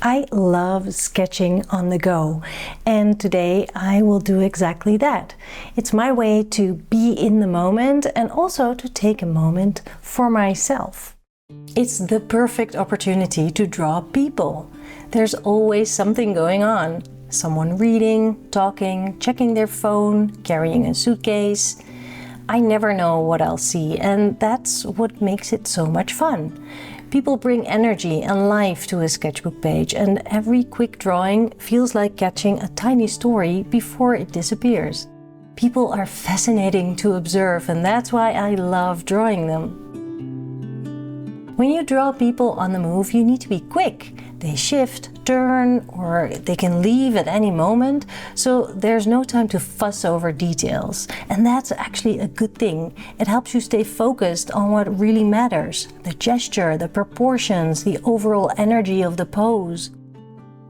I love sketching on the go, and today I will do exactly that. It's my way to be in the moment and also to take a moment for myself. It's the perfect opportunity to draw people. There's always something going on. Someone reading, talking, checking their phone, carrying a suitcase. I never know what I'll see, and that's what makes it so much fun. People bring energy and life to a sketchbook page, and every quick drawing feels like catching a tiny story before it disappears. People are fascinating to observe, and that's why I love drawing them. When you draw people on the move, you need to be quick. They shift, turn, or they can leave at any moment, so there's no time to fuss over details. And that's actually a good thing. It helps you stay focused on what really matters: the gesture, the proportions, the overall energy of the pose.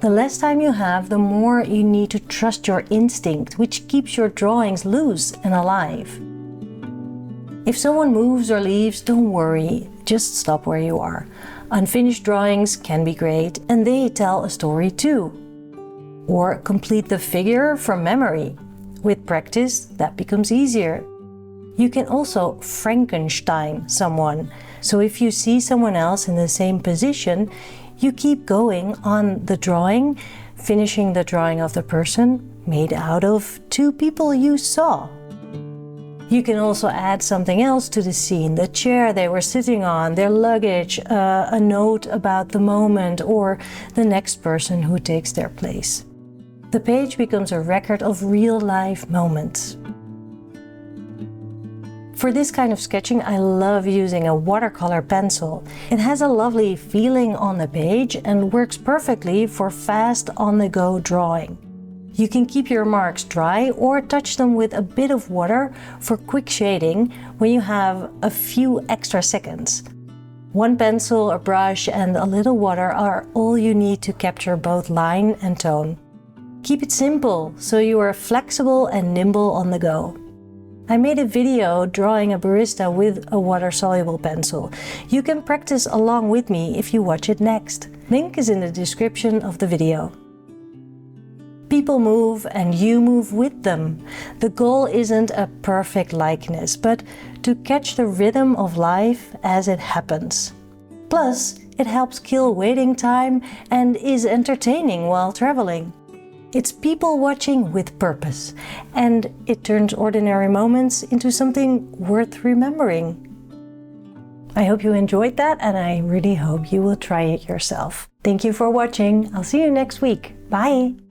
The less time you have, the more you need to trust your instinct, which keeps your drawings loose and alive. If someone moves or leaves, don't worry, just stop where you are. Unfinished drawings can be great, and they tell a story too. Or complete the figure from memory. With practice, that becomes easier. You can also Frankenstein someone. So if you see someone else in the same position, you keep going on the drawing, finishing the drawing of the person made out of two people you saw. You can also add something else to the scene: the chair they were sitting on, their luggage, a note about the moment, or the next person who takes their place. The page becomes a record of real-life moments. For this kind of sketching, I love using a watercolor pencil. It has a lovely feeling on the page and works perfectly for fast, on-the-go drawing. You can keep your marks dry or touch them with a bit of water for quick shading when you have a few extra seconds. One pencil, a brush, and a little water are all you need to capture both line and tone. Keep it simple so you are flexible and nimble on the go. I made a video drawing a barista with a water-soluble pencil. You can practice along with me if you watch it next. Link is in the description of the video. People move and you move with them. The goal isn't a perfect likeness, but to catch the rhythm of life as it happens. Plus, it helps kill waiting time and is entertaining while traveling. It's people watching with purpose, and it turns ordinary moments into something worth remembering. I hope you enjoyed that, and I really hope you will try it yourself. Thank you for watching. I'll see you next week. Bye!